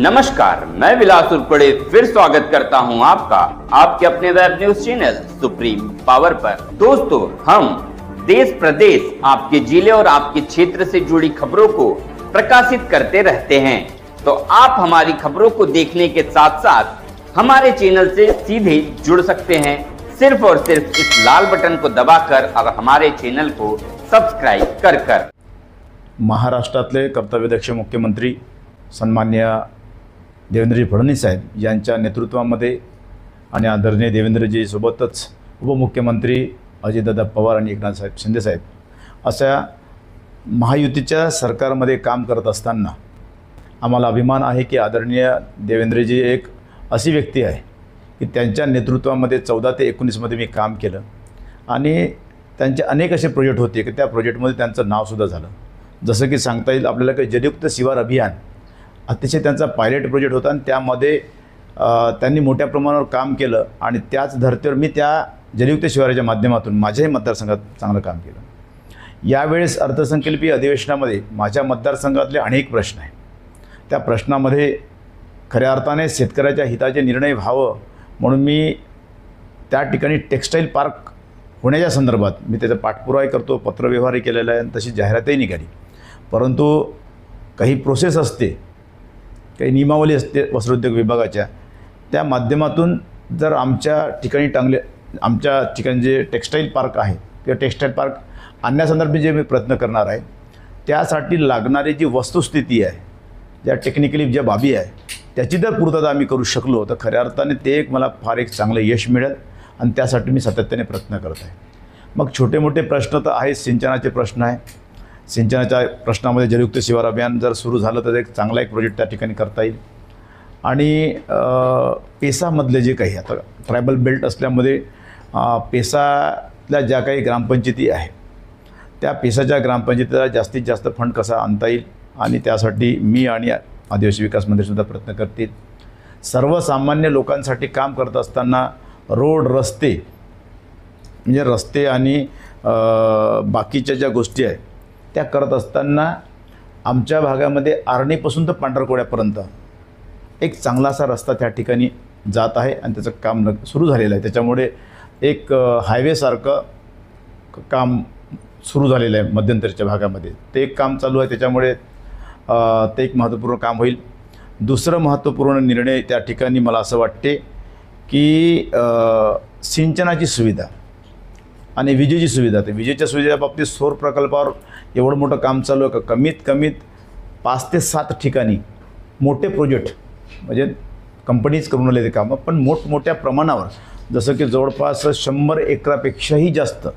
नमस्कार, मैं विलास उर्पड़े फिर स्वागत करता हूं आपका आपके अपने web news channel supreme power पर। दोस्तों, हम देश प्रदेश, आपके जिले और आपके क्षेत्र से जुड़ी खबरों को प्रकाशित करते रहते हैं। तो आप हमारी खबरों को देखने के साथ साथ हमारे चैनल से सीधे जुड़ सकते हैं, सिर्फ और सिर्फ इस लाल बटन को दबाकर और हमारे चैनल को सब्सक्राइब कर। महाराष्ट्रातले कर्तव्यदक्ष मुख्यमंत्री सन्मान्य देवेंद्रजी फडणवीस साहेब यांच्या नेतृत्वामध्ये आणि आदरणीय देवेंद्रजी सोबतच उपमुख्यमंत्री अजितदादा पवार आणि एकनाथ साहेब शिंदे साहेब अशा महायुतीच्या सरकारमध्ये काम करत असताना आम्हाला अभिमान आहे की आदरणीय देवेंद्रजी एक अशी व्यक्ती आहे की त्यांच्या नेतृत्वामध्ये 14 ते 19 मध्ये मी काम केलं आणि त्यांचे अनेक असे प्रोजेक्ट होते की त्या प्रोजेक्टमध्ये त्यांचं नावसुद्धा झालं। जसं की सांगता येईल आपल्याला की जलयुक्त शिवार अभियान अतिशय त्यांचा पायलट प्रोजेक्ट होता आणि त्यामध्ये त्यांनी मोठ्या प्रमाणावर काम केलं आणि त्याच धर्तीवर मी त्या जलयुक्त शिवाराच्या माध्यमातून माझ्याही मतदारसंघात चांगलं काम केलं। यावेळेस अर्थसंकल्पीय अधिवेशनामध्ये माझ्या मतदारसंघातले अनेक प्रश्न आहेत, त्या प्रश्नामध्ये खऱ्या अर्थाने शेतकऱ्याच्या हिताचे निर्णय व्हावं म्हणून मी त्या ठिकाणी टेक्स्टाईल पार्क होण्याच्या संदर्भात मी त्याचा पाठपुरावा करतो, पत्रव्यवहारही केलेला आहे आणि तशी जाहिरातही निघाली। परंतु काही प्रोसेस असते, काही नियमावली असते वस्त्रोद्योग विभागाच्या, त्या माध्यमातून जर आमच्या ठिकाणी जे टेक्स्टाईल पार्क आहे किंवा टेक्स्टाईल पार्क आणण्यासंदर्भात जे मी प्रयत्न करणार आहे त्यासाठी लागणारी जी वस्तुस्थिती आहे, ज्या टेक्निकली ज्या बाबी आहे त्याची जर पूर्तता आम्ही करू शकलो तर खऱ्या अर्थाने ते एक मला फार एक चांगलं यश मिळेल आणि त्यासाठी मी सातत्याने प्रयत्न करत आहे। मग छोटे मोठे प्रश्न तर आहे, सिंचनाचे प्रश्न आहे, सिंचनाच्या प्रश्नामध्ये जलयुक्त शिवार अभियान जर सुरू झालं तर एक चांगला एक प्रोजेक्ट त्या ठिकाणी करता येईल आणि पेसामधले जे काही आता ट्रायबल बेल्ट असल्यामध्ये पेसातल्या ज्या काही ग्रामपंचायती आहे त्या पेसाच्या ग्रामपंचायतीला जास्तीत जास्त फंड कसा आणता येईल आणि त्यासाठी मी आणि आदिवासी विकास मंत्रीसुद्धा प्रयत्न करतील। सर्वसामान्य लोकांसाठी काम करत असताना रोड रस्ते म्हणजे रस्ते आणि बाकीच्या ज्या गोष्टी आहेत त्या करत असताना आमच्या भागामध्ये आर्णीपासून तर पांढरकवड्यापर्यंत एक चांगला असा रस्ता त्या ठिकाणी जात आहे आणि त्याचं काम सुरू झालेलं आहे। त्याच्यामुळे एक हायवेसारखं काम सुरू झालेलं आहे मध्यंतरीच्या भागामध्ये, ते एक काम चालू आहे, त्याच्यामुळे ते एक महत्त्वपूर्ण काम होईल। दुसरं महत्त्वपूर्ण निर्णय त्या ठिकाणी मला असं वाटते की सिंचनाची सुविधा आणि विजेची सुविधा, तर विजेच्या सुविधेच्या बाबतीत सौर प्रकल्पावर एवढं मोठं काम चालू आहे का कमीत कमीत 5 ते 7 ठिकाणी मोठे प्रोजेक्ट म्हणजे कंपनीज करून आले ते कामं, पण मोठमोठ्या प्रमाणावर जसं की जवळपास 100 एकरापेक्षाही जास्त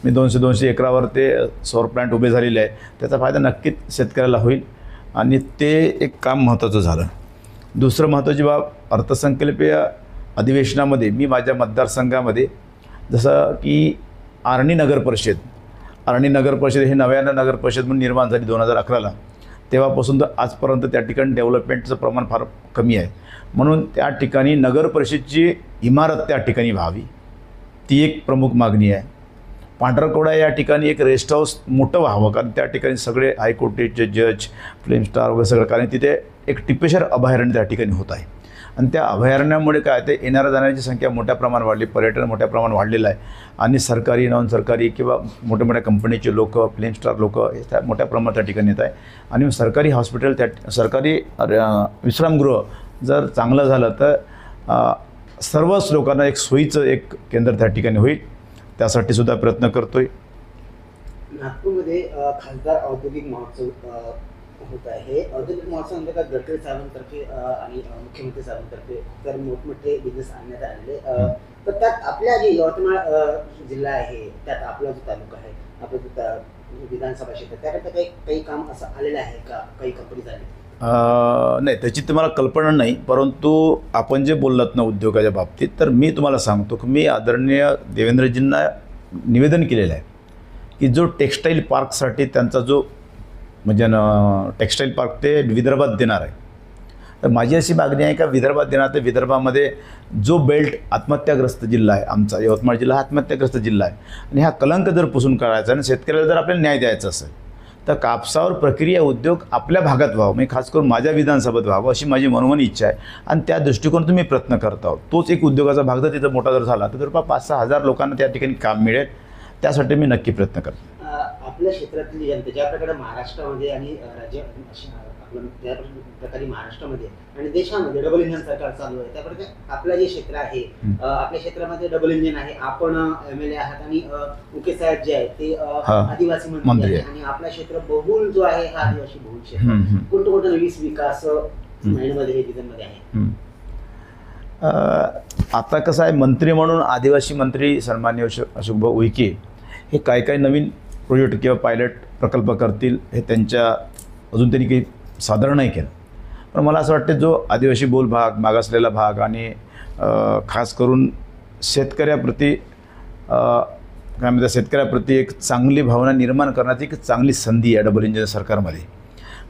मी 200 एकरावर ते सौर प्लांट उभे झालेले आहे। त्याचा फायदा नक्कीच शेतकऱ्याला होईल आणि ते एक काम महत्त्वाचं झालं। दुसरं महत्त्वाची बाब, अर्थसंकल्पीय अधिवेशनामध्ये मी माझ्या मतदारसंघामध्ये जसं की आर्णी नगर परिषद हे नव्यानं नगर परिषद म्हणून निर्माण झाली 2011ला, तेव्हापासून तर आजपर्यंत त्या ठिकाणी डेव्हलपमेंटचं प्रमाण फार कमी आहे, म्हणून त्या ठिकाणी नगर परिषदची इमारत त्या ठिकाणी व्हावी ती एक प्रमुख मागणी आहे। पांढरकवडा या ठिकाणी एक रेस्ट हाऊस मोठं व्हावं कारण त्या ठिकाणी सगळे हायकोर्टाचे जज, फिल्म स्टार वगैरे सगळं, कारण तिथे एक टिपेश्वर अभयारण्य त्या ठिकाणी होत आहे आणि त्या अभयारण्यामुळे काय ते येणाऱ्या जाणाऱ्यांची संख्या मोठ्या प्रमाणात वाढली, पर्यटन मोठ्या प्रमाणात वाढलेलं आहे आणि सरकारी नॉन सरकारी किंवा मोठ्या मोठ्या कंपनीचे लोक, फिल्म स्टार लोक हे त्या मोठ्या प्रमाणात त्या ठिकाणी येत आहे आणि सरकारी हॉस्पिटल सरकारी विश्रामगृह जर चांगलं झालं तर सर्वच लोकांना एक सोयीचं एक केंद्र त्या ठिकाणी होईल, त्यासाठी सुद्धा प्रयत्न करतोय। नागपूरमध्ये खासदार औद्योगिक महोत्सव होत आहे। औद्योगिक महोत्सवामध्ये गडकरी साहेबांतर्फे आणि मुख्यमंत्री साहेबांतर्फे तर मोठमोठे बिझनेस आणण्यात आलेले, तर त्यात आपल्या जे यवतमाळ जिल्हा आहे त्यात आपला जो तालुका आहे, आपला जो विधानसभा क्षेत्र त्याकरता काही काम असं आलेलं आहे का, काही कंपनी झाली? नाही, त्याची तुम्हाला कल्पना नाही, परंतु आपण जे बोललात ना उद्योगाच्या बाबतीत, तर मी तुम्हाला सांगतो की मी आदरणीय देवेंद्रजींना निवेदन केलेलं आहे की जो टेक्स्टाईल पार्कसाठी त्यांचा जो म्हणजे टेक्स्टाईल पार्क ते विदर्भात देणार आहे, तर माझी अशी मागणी आहे का विदर्भात देणार, तर विदर्भामध्ये जो बेल्ट आत्महत्याग्रस्त जिल्हा आहे आमचा यवतमाळ जिल्हा हा आत्महत्याग्रस्त जिल्हा आहे आणि हा कलंक जर पुसून काढायचा आणि शेतकऱ्याला जर आपल्याला न्याय द्यायचा असेल तर कापसावर प्रक्रिया उद्योग आपल्या भागात व्हावं, म्हणजे खास करून माझ्या विधानसभेत व्हावं अशी माझी मनोमन इच्छा आहे आणि त्या दृष्टिकोनातून मी प्रयत्न करत आहोत. तोच एक उद्योगाचा भाग जर तिथं मोठा जर झाला तर जवळपास 5-6 हजार लोकांना त्या ठिकाणी काम मिळेल. त्यासाठी मी नक्की प्रयत्न करतो. आपल्या क्षेत्रातली जनता ज्या प्रकारे महाराष्ट्रामध्ये आणि राज्य आपलं ज्या प्रकारे महाराष्ट्रामध्ये आणि देशामध्ये डबल इंजिन सरकार चालू आहे, त्याप्रकारे आपलं जे क्षेत्र आहे आपल्या क्षेत्रामध्ये डबल इंजिन आहे. आपण MLA आहात आणि मुके साहेब जे आहेत ते आदिवासी मंत्री आहेत आणि आपलं क्षेत्र बहुल जो आहे हा आदिवासी बहुल क्षेत्र. कोणतं कोणतं वीस विकास महिन्यामध्ये हे डिझाईनमध्ये आहे. आता कसं आहे, मंत्री म्हणून आदिवासी मंत्री सन्माननीय अशोकभाऊ उईके हे काय नवीन प्रोजेक्ट किंवा पायलट प्रकल्प करतील हे त्यांच्या अजून त्यांनी काही सादर नाही केलं. पण मला असं वाटतं जो आदिवासी बहुल भाग, मागासलेला भाग आणि खास करून शेतकऱ्याप्रती काय म्हणतात शेतकऱ्याप्रती एक चांगली भावना निर्माण करण्याची एक चांगली संधी आहे डबल इंजिन सरकारमध्ये.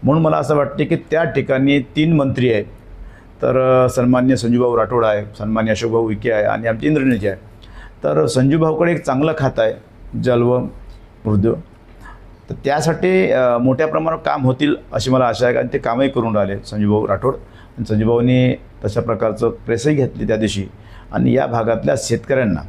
म्हणून मला असं वाटते की त्या ठिकाणी 3 मंत्री आहेत. तर सन्मान्य संजूभाऊ राठोड आहे, सन्मान्य अशोकभाऊ उईके आहे आणि आमचे इंद्रनीलजी आहे. तर संजूभाऊकडे एक चांगलं खातं आहे जल व मृद, तर त्यासाठी मोठ्या प्रमाणावर काम होतील अशी मला आशा आहे. आणि ते कामही करून राहिले संजूभाऊ राठोड. आणि संजूभाऊनी तशा प्रकारचं प्रेसही घेतली त्या दिवशी. आणि या भागातल्या शेतकऱ्यांना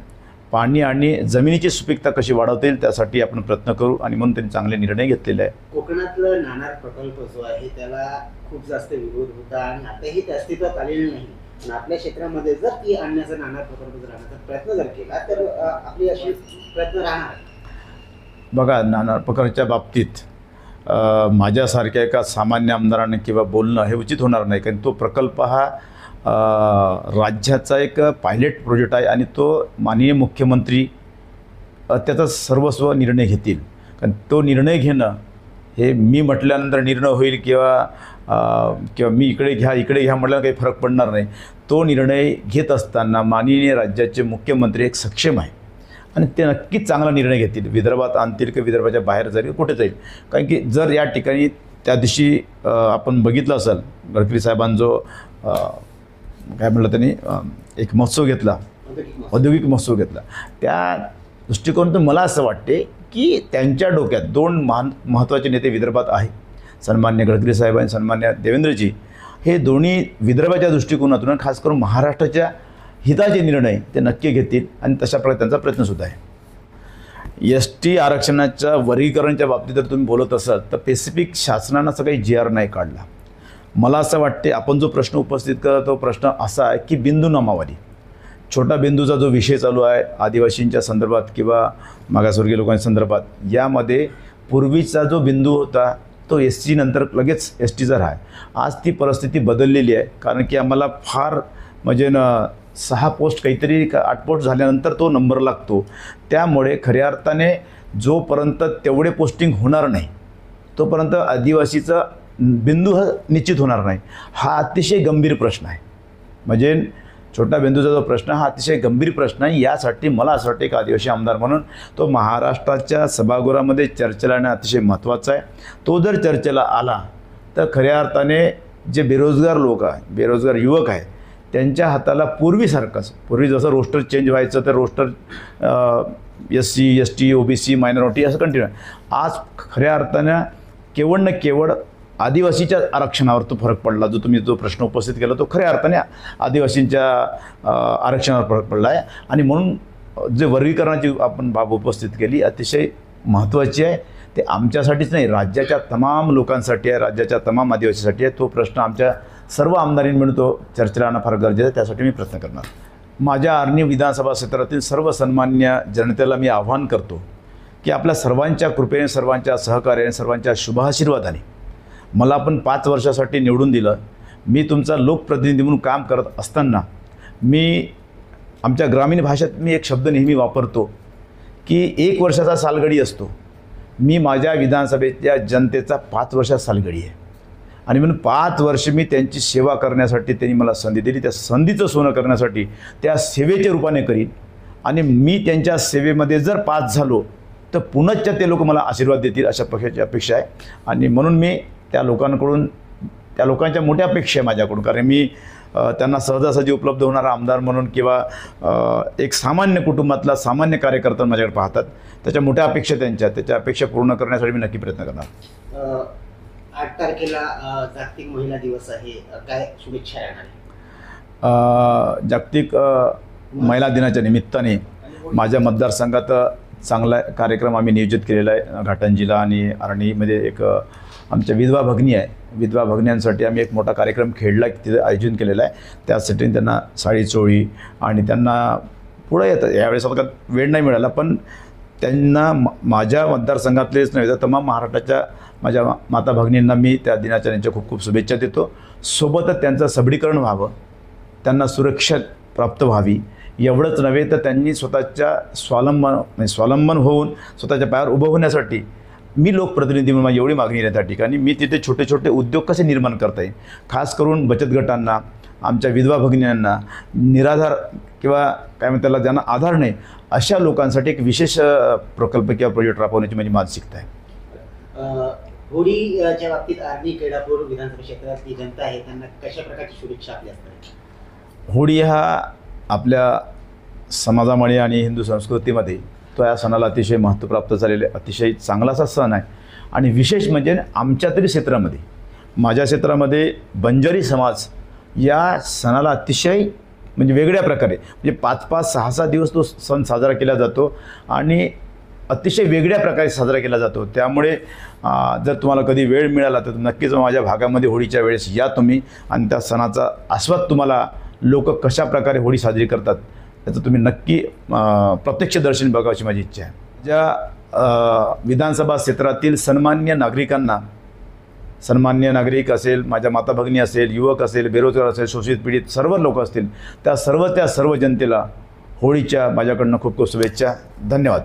पाणी आणि जमिनीची सुपीकता कशी वाढवता येईल त्यासाठी आपण प्रयत्न करू आणि म्हणून त्यांनी चांगले निर्णय घेतलेले आहे. कोकणातलं नाणार प्रकल्प जो आहे त्याला खूप जास्त विरोध होता आणि आताही ते अस्तित्वात आलेलं नाही. पण आपल्या क्षेत्रामध्ये जर ती आणण्याचा नाणार प्रकल्प जर आणण्याचा प्रयत्न जर केला तर आपली अशी प्रयत्न राहणार. बघा, नाणार प्रकारच्या बाबतीत माझ्यासारख्या एका सामान्य आमदाराने किंवा बोलणं हे उचित होणार नाही. कारण तो प्रकल्प हा राज्याचा एक पायलट प्रोजेक्ट आहे आणि तो माननीय मुख्यमंत्री त्याचा सर्वस्व निर्णय घेतील. कारण तो निर्णय घेणं हे मी म्हटल्यानंतर निर्णय होईल किंवा मी इकडे घ्या म्हटल्यानं काही फरक पडणार नाही. तो निर्णय घेत असताना माननीय राज्याचे मुख्यमंत्री एक सक्षम आहे आणि ते नक्कीच चांगला निर्णय घेतील. विदर्भात आणतील किंवा विदर्भाच्या बाहेर जाईल कुठे जाईल. कारण की जर या ठिकाणी त्या दिवशी आपण बघितलं असेल गडकरी साहेबांनी जो काय म्हटलं त्यांनी एक महोत्सव घेतला, औद्योगिक महोत्सव घेतला, त्या दृष्टिकोनातून मला असं वाटते की त्यांच्या डोक्यात 2 महत्त्वाचे नेते विदर्भात आहे, सन्मान्य गडकरी साहेब आणि सन्मान्य देवेंद्रजी. हे दोन्ही विदर्भाच्या दृष्टिकोनातून खास करून महाराष्ट्राच्या हिताचे निर्णय ते नक्की घेतील आणि तशा प्रकारे त्यांचा प्रयत्नसुद्धा आहे. ST आरक्षणाच्या वर्गीकरणाच्या बाबतीत जर तुम्ही बोलत असाल तर स्पेसिफिक शासनानं असं काही GR नाही काढला. मला असं वाटते आपण जो प्रश्न उपस्थित करतो तो प्रश्न असा आहे की बिंदू नामावली, छोटा बिंदूचा जो विषय चालू आहे आदिवासींच्या संदर्भात किंवा मागासवर्गीय लोकांच्या संदर्भात, यामध्ये पूर्वीचा जो बिंदू होता तो SC नंतर लगेच ST जर आहे. आज ती परिस्थिती बदललेली आहे. कारण की आम्हाला फार म्हणजे 6 पोस्ट काहीतरी 8 पोस्ट झाल्यानंतर तो नंबर लागतो. त्यामुळे खऱ्या अर्थाने जोपर्यंत तेवढे पोस्टिंग होणार नाही तोपर्यंत आदिवासीचा बिंदू हा निश्चित होणार नाही. हा अतिशय गंभीर प्रश्न आहे. म्हणजे छोटा बिंदूचा जो प्रश्न हा अतिशय गंभीर प्रश्न आहे. यासाठी मला असं वाटतं एक आदिवासी आमदार म्हणून तो महाराष्ट्राच्या सभागृहामध्ये चर्चेला येणं अतिशय महत्त्वाचं आहे. तो जर चर्चेला आला तर खऱ्या अर्थाने जे बेरोजगार लोक आहे, बेरोजगार युवक आहे, त्यांच्या हाताला पूर्वी जसं रोस्टर चेंज व्हायचं तर roster SC ST OBC minority असं कंटिन्यू आहे. आज खऱ्या अर्थानं केवळ आदिवासीच्या आरक्षणावर तो फरक पडला. जो प्रश्न उपस्थित केला तो खऱ्या अर्थाने आदिवासींच्या आरक्षणावर फरक पडला आहे. आणि म्हणून जे वर्गीकरणाची आपण बाब उपस्थित केली अतिशय महत्त्वाची आहे. ते आमच्यासाठीच नाही, राज्याच्या तमाम लोकांसाठी आहे, राज्याच्या तमाम आदिवासीसाठी आहे. तो प्रश्न आमच्या सर्व आमदारांनी मिळून तो चर्चेला आणणं फार गरजेचं आहे. त्यासाठी मी प्रयत्न करणार. माझ्या आर्णी विधानसभा क्षेत्रातील सर्व सन्मान्य जनतेला मी आव्हान करतो की आपल्या सर्वांच्या कृपेने, सर्वांच्या सहकार्याने, सर्वांच्या शुभाशीर्वादाने मला आपण 5 वर्षासाठी निवडून दिलं. मी तुमचा लोकप्रतिनिधी म्हणून काम करत असताना मी आमच्या ग्रामीण भाषेत मी एक शब्द नेहमी वापरतो की 1 वर्षाचा सालगडी असतो. मी माझ्या विधानसभेच्या जनतेचा 5 वर्षाचा सालगडी आहे आणि म्हणून 5 वर्ष मी त्यांची सेवा करण्यासाठी त्यांनी मला संधी दिली. त्या संधीचं सोनं करण्यासाठी त्या सेवेच्या रूपाने करीन आणि मी त्यांच्या सेवेमध्ये जर पास झालो तर पुनश्च ते लोक मला आशीर्वाद देतील अशा प्रकारची अपेक्षा आहे. आणि म्हणून मी त्या लोकांच्या मोठ्या अपेक्षा आहे माझ्याकडून. कारण मी त्यांना सहजासहजी उपलब्ध होणारा आमदार म्हणून किंवा एक सामान्य कुटुंबातला सामान्य कार्यकर्ता माझ्याकडे पाहतात. त्याच्या मोठ्या अपेक्षा त्याच्या अपेक्षा पूर्ण करण्यासाठी मी नक्की प्रयत्न करणार. 8 तारखेला जागतिक महिला दिवस आहे, काय शुभेच्छा राहणार? जागतिक महिला दिनाच्या निमित्ताने माझ्या मतदारसंघात चांगला कार्यक्रम आम्ही नियोजित केलेला आहे. घाटंजीला आणि आर्णीमध्ये एक आमच्या विधवा भगिनी आहे, विधवा भगिन्यांसाठी आम्ही एक मोठा कार्यक्रम खेळला तिथे आयोजन केलेला आहे. त्यासाठी त्यांना साडी चोळी आणि त्यांना पुढं येतं. यावेळेस आता वेळ नाही मिळाला, पण त्यांना माझ्या मतदारसंघातलेच नव्हे तर तमाम महाराष्ट्राच्या माझ्या माता भगिनींना मी त्या दिनाच्या त्यांच्या खूप खूप शुभेच्छा देतो. सोबतच त्यांचं सबलीकरण व्हावं, त्यांना सुरक्षा प्राप्त व्हावी, एवढंच नव्हे तर त्यांनी स्वतःच्या स्वावलंबन होऊन स्वतःच्या पायावर उभं होण्यासाठी मी लोकप्रतिनिधी म्हणून माझी एवढी मागणी आहे त्या ठिकाणी. मी तिथे छोटे छोटे उद्योग कसे निर्माण करता येईल, खास करून बचत गटांना, आमच्या विधवा भगिनींना, निराधार किंवा काय म्हणतात त्याला ज्यांना आधार नाही अशा लोकांसाठी एक विशेष प्रकल्प किंवा प्रोजेक्ट राबवण्याची माझी मानसिकता आहे. होळीच्या बाबतीत आर्णी केडापूर विधानसभा क्षेत्रातली जनता आहे, त्यांना कशा प्रकारची शुभेच्छा आपल्या असतात? होळी हा आपल्या समाजामध्ये आणि हिंदू संस्कृतीमध्ये तो या सणाला अतिशय महत्त्व प्राप्त झालेले अतिशय चांगला असा सण आहे. आणि विशेष म्हणजे आमच्या तरी क्षेत्रामध्ये, माझ्या क्षेत्रामध्ये बंजारी समाज या सणाला अतिशय म्हणजे वेगळ्या प्रकारे म्हणजे 5-5, 6-6 दिवस तो सण साजरा केला जातो आणि अतिशय वेगळ्या प्रकारे साजरा केला जातो. त्यामुळे जर तुम्हाला कधी वेळ मिळाला तर नक्कीच माझ्या भागामध्ये होळीच्या वेळेस या तुम्ही आणि त्या सणाचा आस्वाद तुम्हाला लोक कशा प्रकारे होळी साजरी करतात त्याचं तुम्ही नक्की प्रत्यक्ष दर्शन बघावची माझी इच्छा आहे. ज्या विधानसभा क्षेत्रातील सन्मान्य नागरिकांना, सन्मान्य नागरिक असेल, माझ्या माता भगिनी असेल, युवक असेल, बेरोजगार असेल, शोषित पीडित सर्व लोक असतील, त्या सर्व जनतेला होळीच्या माझ्याकडनं खूप खूप शुभेच्छा. धन्यवाद.